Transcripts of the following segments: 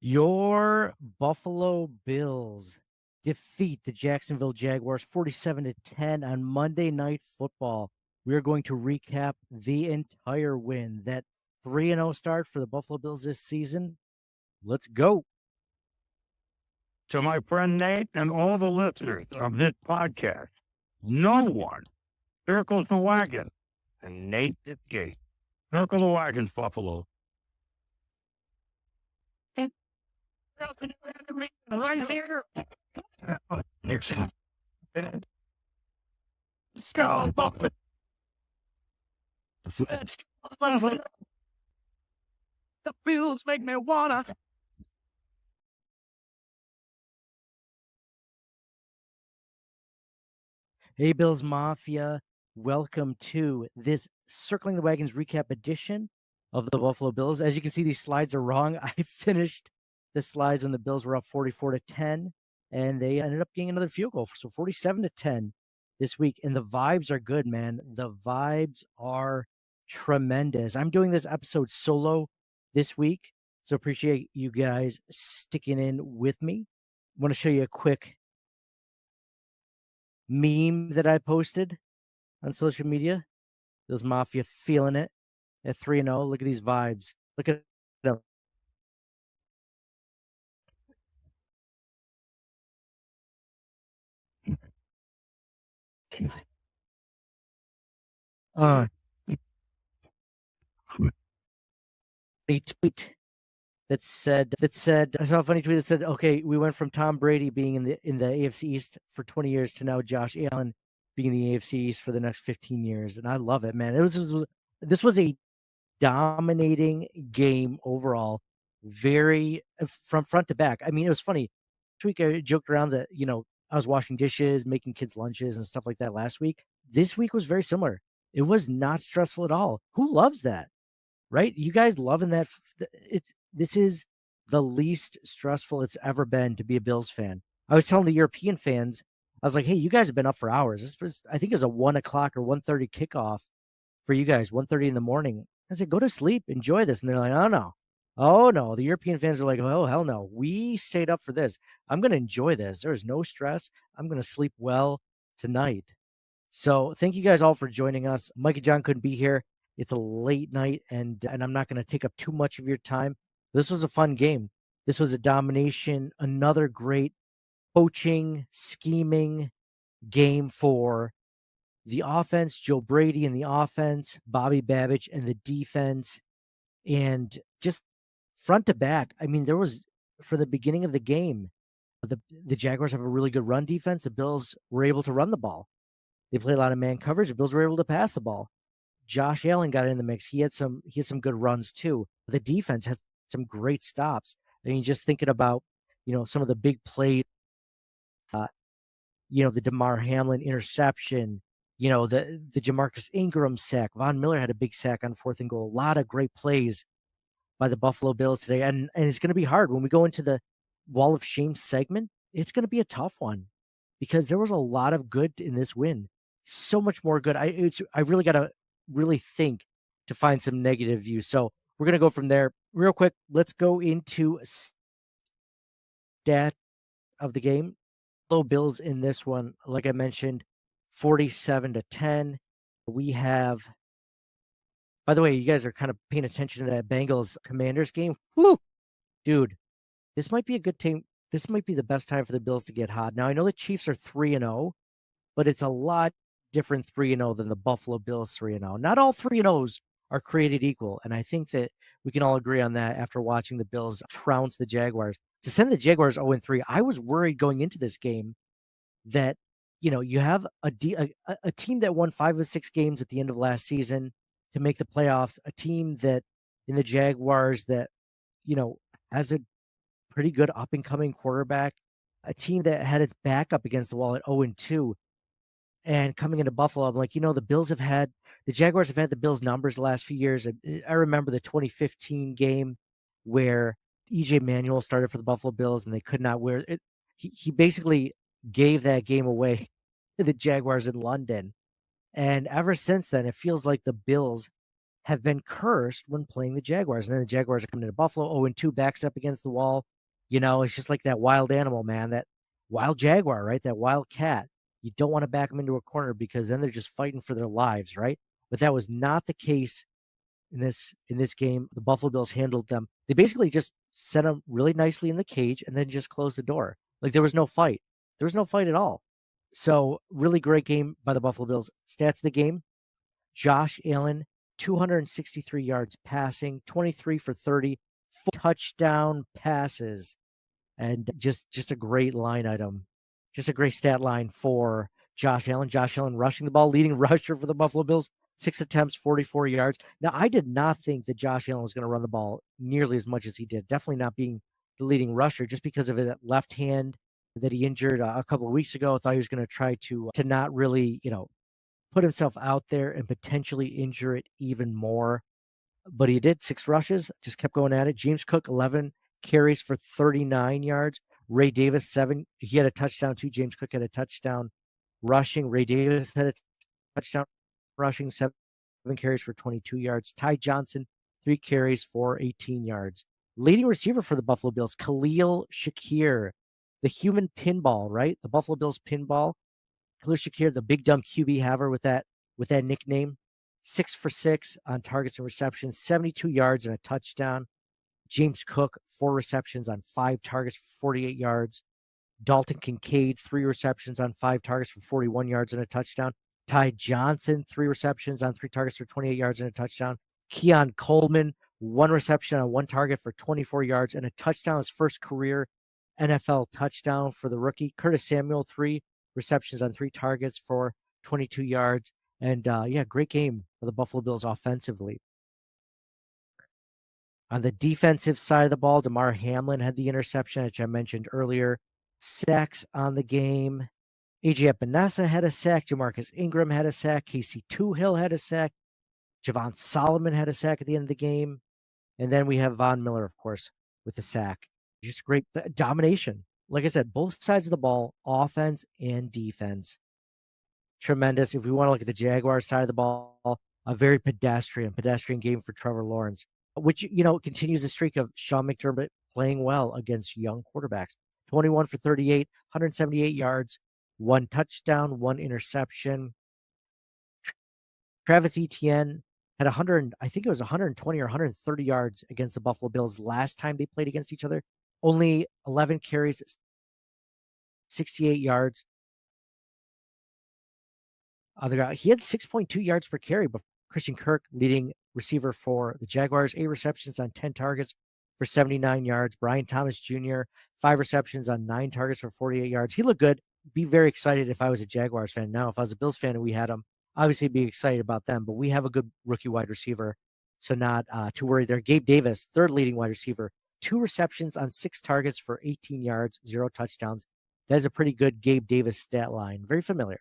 Your Buffalo Bills defeat the Jacksonville Jaguars 47-10 on Monday Night Football. We are going to recap the entire win, that 3-0 start for the Buffalo Bills this season. Let's go. To my friend Nate and all the listeners of this podcast, no one circles the wagon, and Nate escaped. Circle the wagons, Buffalo. Right here. Let's go, Buffalo. The Bills make me wanna. Hey, Bills Mafia. Welcome to this Circling the Wagons recap edition of the Buffalo Bills. As you can see, these slides are wrong. I finished the slides when the Bills were up 44-10, and they ended up getting another field goal. So 47-10 this week. And the vibes are good, man. The vibes are tremendous. I'm doing this episode solo this week, so appreciate you guys sticking in with me. I want to show you a quick meme that I posted on social media. Those Mafia feeling it at 3-0. Look at these vibes. Look at them. A tweet that said I saw a funny tweet that said, okay, we went from Tom Brady being in the AFC East for 20 years to now Josh Allen being in the AFC East for the next 15 years. And I love it, man. This was a dominating game overall, very from front to back. I mean, it was funny. Last week I joked around that, I was washing dishes, making kids lunches and stuff like that last week. This week was very similar. It was not stressful at all. Who loves that? Right? You guys loving that? This is the least stressful it's ever been to be a Bills fan. I was telling the European fans, I was like, hey, you guys have been up for hours. This was, I think it was a 1 o'clock or 1:30 kickoff for you guys, 1:30 in the morning. I said, go to sleep, enjoy this. And they're like, oh no. Oh no. The European fans are like, oh hell no. We stayed up for this. I'm going to enjoy this. There's no stress. I'm going to sleep well tonight. So thank you guys all for joining us. Mike and John couldn't be here. It's a late night, and I'm not going to take up too much of your time. This was a fun game. This was a domination, another great coaching, scheming game for the offense, Joe Brady and the offense, Bobby Babich and the defense, and just front to back. I mean, there was, for the beginning of the game, the Jaguars have a really good run defense. The Bills were able to run the ball. They played a lot of man coverage. The Bills were able to pass the ball. Josh Allen got in the mix. He had some good runs too. The defense has some great stops. I mean, just thinking about, some of the big plays, the DeMar Hamlin interception, the Jamarcus Ingram sack. Von Miller had a big sack on 4th and goal. A lot of great plays by the Buffalo Bills today. And it's going to be hard when we go into the Wall of Shame segment. It's going to be a tough one because there was a lot of good in this win. So much more good. I really got to really think to find some negative views. So we're going to go from there real quick. Let's go into stat of the game. Low Bills in this one, like I mentioned, 47-10. We have, by the way, you guys are kind of paying attention to that Bengals Commanders game. Woo! Dude, this might be a good team. This might be the best time for the Bills to get hot. Now, I know the Chiefs are 3-0, but it's a lot different 3-0 than the Buffalo Bills 3-0. Not all 3-0s are created equal, and I think that we can all agree on that after watching the Bills trounce the Jaguars. To send the Jaguars 0-3, I was worried going into this game that, you have a team that won 5 of 6 games at the end of last season to make the playoffs, a team that in the Jaguars that, has a pretty good up-and-coming quarterback, a team that had its back up against the wall at 0-2. And coming into Buffalo, I'm like, the Jaguars have had the Bills numbers the last few years. I remember the 2015 game where EJ Manuel started for the Buffalo Bills and they could not wear it. He basically gave that game away to the Jaguars in London. And ever since then, it feels like the Bills have been cursed when playing the Jaguars. And then the Jaguars are coming into Buffalo, 0-2, backs up against the wall. It's just like that wild animal, man, that wild Jaguar, right? That wild cat. You don't want to back them into a corner because then they're just fighting for their lives, right? But that was not the case in this game. The Buffalo Bills handled them. They basically just set them really nicely in the cage and then just closed the door. Like there was no fight. There was no fight at all. So really great game by the Buffalo Bills. Stats of the game: Josh Allen, 263 yards passing, 23 for 30, 4 touchdown passes, and just a great line item. Just a great stat line for Josh Allen. Josh Allen rushing the ball, leading rusher for the Buffalo Bills, 6 attempts, 44 yards. Now, I did not think that Josh Allen was going to run the ball nearly as much as he did. Definitely not being the leading rusher just because of that left hand that he injured a couple of weeks ago. I thought he was going to try to not really, put himself out there and potentially injure it even more. But he did 6 rushes, just kept going at it. James Cook, 11 carries for 39 yards. Ray Davis, 7. He had a touchdown too. James Cook had a touchdown rushing. Ray Davis had a touchdown rushing, 7 carries for 22 yards. Ty Johnson, 3 carries for 18 yards. Leading receiver for the Buffalo Bills, Khalil Shakir, the human pinball, right? The Buffalo Bills pinball. Khalil Shakir, the big dumb QB haver with that nickname, 6 for 6 on targets and receptions, 72 yards and a touchdown. James Cook, 4 receptions on 5 targets for 48 yards. Dalton Kincaid, 3 receptions on 5 targets for 41 yards and a touchdown. Ty Johnson, 3 receptions on 3 targets for 28 yards and a touchdown. Keon Coleman, 1 reception on 1 target for 24 yards and a touchdown, his first career NFL touchdown for the rookie. Curtis Samuel, 3 receptions on 3 targets for 22 yards. And great game for the Buffalo Bills offensively. On the defensive side of the ball, Damar Hamlin had the interception, which I mentioned earlier. Sacks on the game: A.J. Epinesa had a sack. Jamarcus Ingram had a sack. Casey Toohill had a sack. Javon Solomon had a sack at the end of the game. And then we have Von Miller, of course, with the sack. Just great domination. Like I said, both sides of the ball, offense and defense. Tremendous. If we want to look at the Jaguars side of the ball, a very pedestrian game for Trevor Lawrence, which, continues the streak of Sean McDermott playing well against young quarterbacks. 21 for 38, 178 yards, 1 touchdown, 1 interception. Travis Etienne had 120 or 130 yards against the Buffalo Bills last time they played against each other. Only 11 carries, 68 yards. He had 6.2 yards per carry, but Christian Kirk, leading receiver for the Jaguars, 8 receptions on 10 targets for 79 yards. Brian Thomas Jr., 5 receptions on 9 targets for 48 yards. He looked good. Be very excited if I was a Jaguars fan. Now, if I was a Bills fan and we had him, obviously be excited about them, but we have a good rookie wide receiver, so not too worried there. Gabe Davis, 3rd leading wide receiver, 2 receptions on 6 targets for 18 yards, 0 touchdowns. That is a pretty good Gabe Davis stat line. Very familiar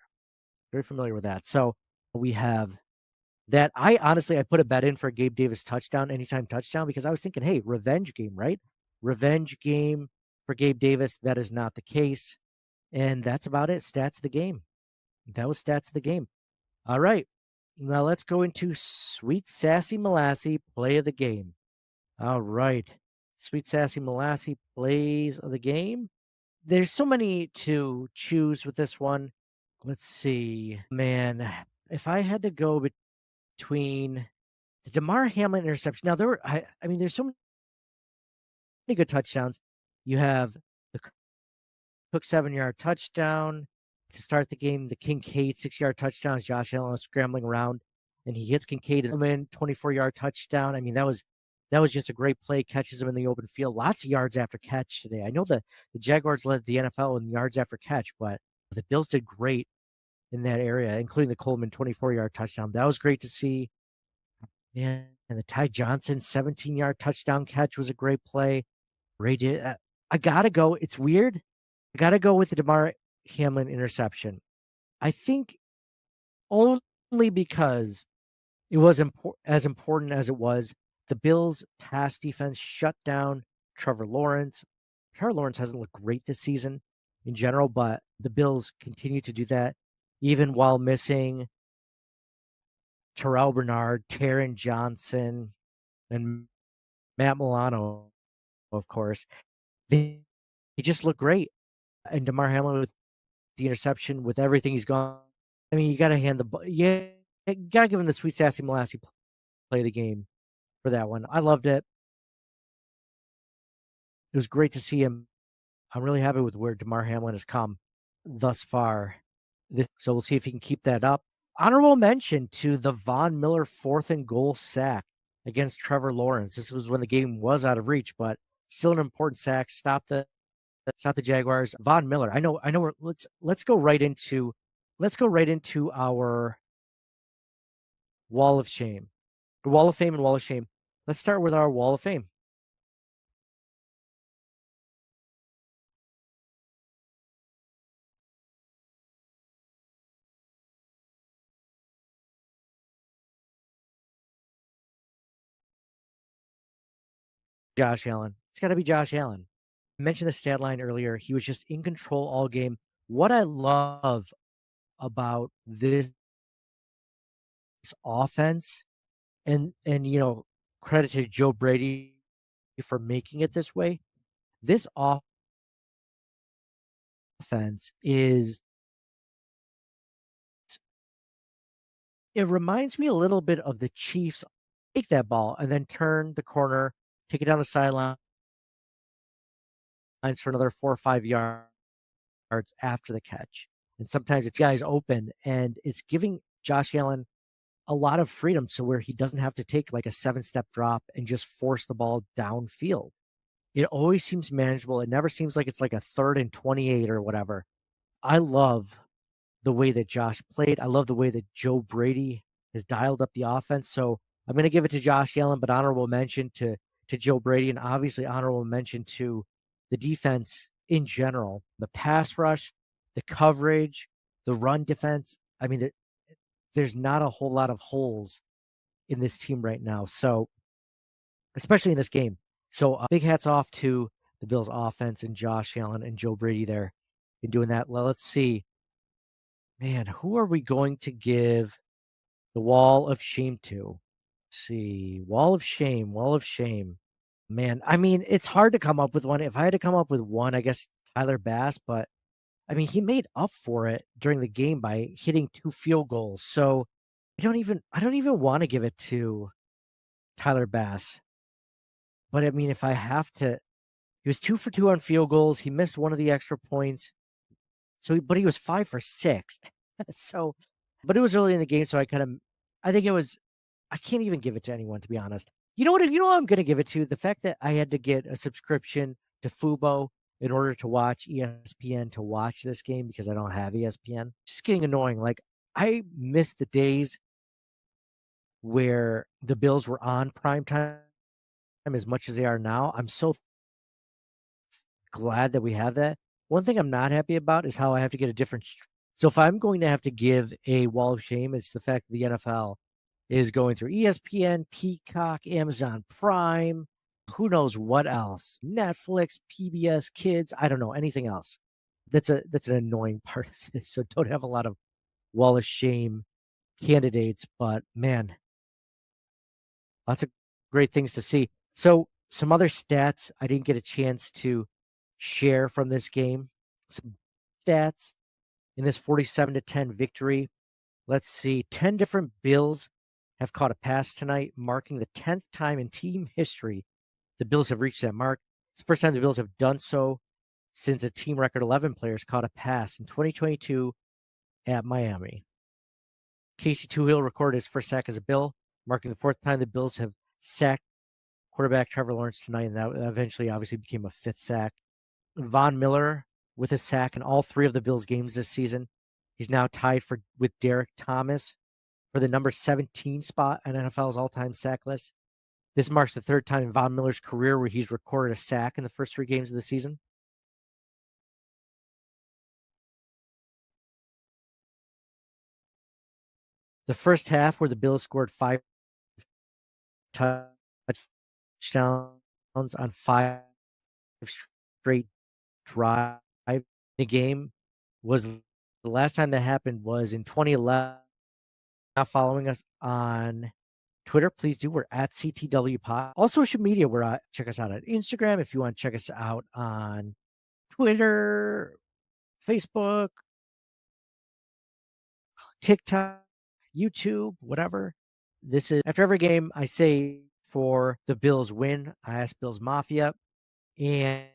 with that. So we have that. I put a bet in for a Gabe Davis touchdown, anytime touchdown, because I was thinking, hey, revenge game, right? Revenge game for Gabe Davis. That is not the case. And that's about it. Stats of the game. That was stats of the game. All right. Now let's go into Sweet Sassy Molassy play of the game. All right. Sweet Sassy Molassy plays of the game. There's so many to choose with this one. Let's see. Man, if I had to go between the Damar Hamlin interception. Now, there's so many good touchdowns. You have the Cook 7-yard touchdown to start the game. The Kincaid 6-yard touchdown. Josh Allen was scrambling around, and he hits Kincaid in 24-yard touchdown. I mean, that was just a great play. Catches him in the open field. Lots of yards after catch today. I know the Jaguars led the NFL in yards after catch, but the Bills did great in that area, including the Coleman 24-yard touchdown. That was great to see. Man, and the Ty Johnson 17-yard touchdown catch was a great play. Ray did. I gotta go. It's weird. I gotta go with the Damar Hamlin interception. I think only because it was as important as it was. The Bills' pass defense shut down Trevor Lawrence. Trevor Lawrence hasn't looked great this season in general, but the Bills continue to do that even while missing Terrell Bernard, Taron Johnson, and Matt Milano, of course. They just look great. And DeMar Hamlin with the interception, with everything he's gone. I mean, you got to hand the ball. Yeah, you got to give him the sweet, sassy Molassie play of the game for that one. I loved it. It was great to see him. I'm really happy with where DeMar Hamlin has come thus far. So we'll see if he can keep that up. Honorable mention to the Von Miller 4th and goal sack against Trevor Lawrence. This was when the game was out of reach, but still an important sack. Stop the Jaguars. Von Miller. I know. Let's go right into our wall of shame, wall of fame, and wall of shame. Let's start with our wall of fame. Josh Allen. It's got to be Josh Allen. I mentioned the stat line earlier. He was just in control all game. What I love about this offense, and credit to Joe Brady for making it this way. This offense it reminds me a little bit of the Chiefs. Take that ball and then turn the corner, take it down the sideline for another 4 or 5 yards after the catch. And sometimes it's guys open, and it's giving Josh Allen a lot of freedom so where he doesn't have to take like a 7-step drop and just force the ball downfield. It always seems manageable. It never seems like it's like a 3rd and 28 or whatever. I love the way that Josh played. I love the way that Joe Brady has dialed up the offense. So I'm going to give it to Josh Allen, but honorable mention to Joe Brady, and obviously honorable mention to the defense in general, the pass rush, the coverage, the run defense. I mean, there's not a whole lot of holes in this team right now. So, especially in this game. So big hats off to the Bills offense and Josh Allen and Joe Brady there in doing that. Well, let's see. Man, who are we going to give the wall of shame to? Let's see. Wall of shame. Man, I mean, it's hard to come up with one. If I had to come up with one, I guess Tyler Bass, but I mean, he made up for it during the game by hitting 2 field goals. So I don't even want to give it to Tyler Bass. But I mean, if I have to, he was 2 for 2 on field goals. He missed one of the extra points. But he was 5 for 6. So, but it was early in the game, so I think it was. I can't even give it to anyone, to be honest. You know what I'm going to give it to? The fact that I had to get a subscription to Fubo in order to watch ESPN to watch this game because I don't have ESPN. Just getting annoying. Like, I miss the days where the Bills were on primetime as much as they are now. I'm so glad that we have that. One thing I'm not happy about is how I have to get a different. So if I'm going to have to give a wall of shame, it's the fact that the NFL is going through ESPN, Peacock, Amazon Prime, who knows what else, Netflix, PBS Kids. I don't know anything else. That's an annoying part of this. So don't have a lot of wall of shame candidates, but man, lots of great things to see. So some other stats I didn't get a chance to share from this game. Some stats in this 47-10 victory. Let's see. 10 different Bills have caught a pass tonight, marking the 10th time in team history the Bills have reached that mark. It's the first time the Bills have done so since a team record 11 players caught a pass in 2022 at Miami. Casey Toohill recorded his first sack as a Bill, marking the 4th time the Bills have sacked quarterback Trevor Lawrence tonight, and that eventually obviously became a 5th sack. Von Miller with a sack in all 3 of the Bills' games this season. He's now tied with Derek Thomas for the number 17 spot on NFL's all-time sack list. This marks the 3rd time in Von Miller's career where he's recorded a sack in the first 3 games of the season. The first half where the Bills scored 5 touchdowns on 5 straight drives in the game was the last time that happened was in 2011 not following us on Twitter, please do. We're at CTW Pod. All social media, we're at. Check us out on Instagram. If you want to check us out on Twitter, Facebook, TikTok, YouTube, whatever. This is after every game, I say for the Bills win. I ask Bills Mafia, and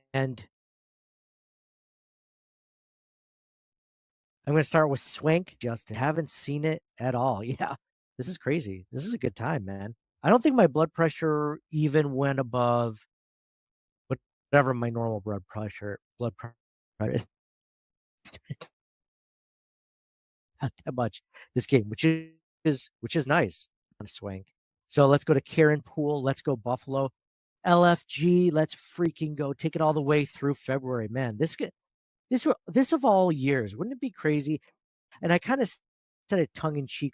I'm going to start with Swank. Justin, haven't seen it at all. Yeah, this is crazy. This is a good time, man. I don't think my blood pressure even went above whatever my normal blood pressure is. Not that much this game, which is nice on Swank. So let's go to Karen Poole. Let's go Buffalo. LFG. Let's freaking go. Take it all the way through February, man. This of all years, wouldn't it be crazy? And I kind of said it tongue in cheek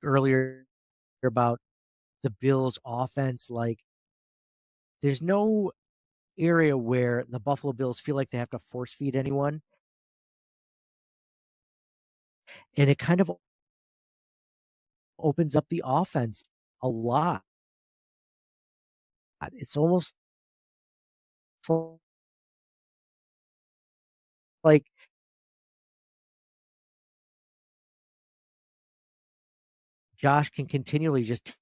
earlier about the Bills offense. Like, there's no area where the Buffalo Bills feel like they have to force feed anyone. And it kind of opens up the offense a lot. It's almost like Josh can continually just,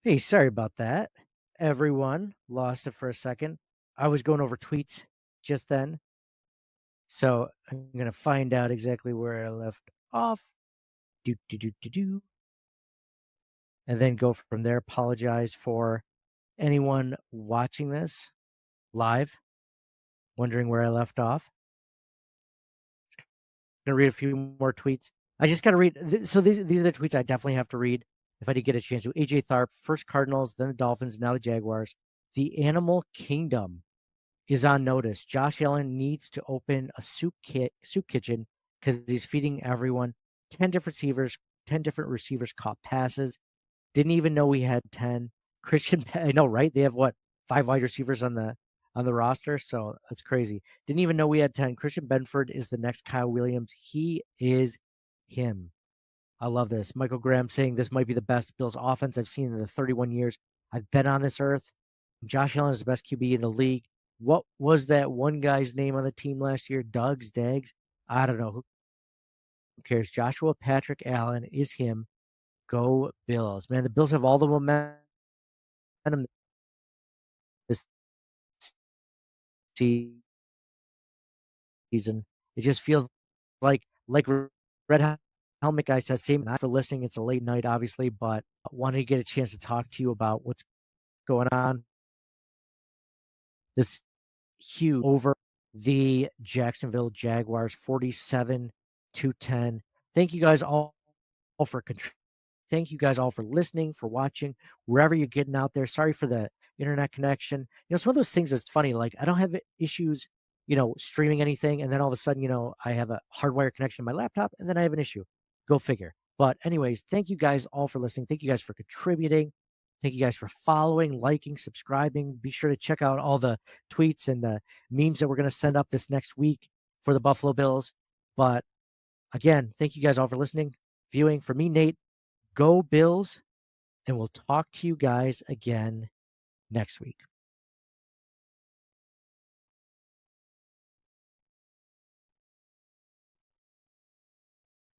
hey, sorry about that. Everyone lost it for a second. I was going over tweets just then. So I'm going to find out exactly where I left off. And then go from there. Apologize for anyone watching this live, wondering where I left off. Going to read a few more tweets. I just got to read. So these are the tweets I definitely have to read if I did get a chance to. AJ Tharp, first Cardinals, then the Dolphins, now the Jaguars. The animal kingdom is on notice. Josh Allen needs to open a soup kitchen because he's feeding everyone. 10 different receivers caught passes. Didn't even know we had 10. Christian, I know, right? They have what, 5 wide receivers on the roster, so that's crazy. Didn't even know we had 10. Christian Benford is the next Kyle Williams. He is him. I love this. Michael Graham saying this might be the best Bills offense I've seen in the 31 years I've been on this earth. Josh Allen is the best QB in the league. What was that one guy's name on the team last year? Dags? I don't know. Who cares? Joshua Patrick Allen is him. Go Bills. Man, the Bills have all the momentum this season. It just feels like Red Helmet guy says, same for listening. It's a late night, obviously, but I wanted to get a chance to talk to you about what's going on. This huge over the Jacksonville Jaguars, 47-10. Thank you guys all for contributing. Thank you guys all for listening, for watching, wherever you're getting out there. Sorry for the internet connection. It's one of those things that's funny. Like, I don't have issues, streaming anything. And then all of a sudden, I have a hardwire connection to my laptop and then I have an issue. Go figure. But anyways, thank you guys all for listening. Thank you guys for contributing. Thank you guys for following, liking, subscribing. Be sure to check out all the tweets and the memes that we're going to send up this next week for the Buffalo Bills. But again, thank you guys all for listening, viewing. For me, Nate, go Bills, and we'll talk to you guys again next week.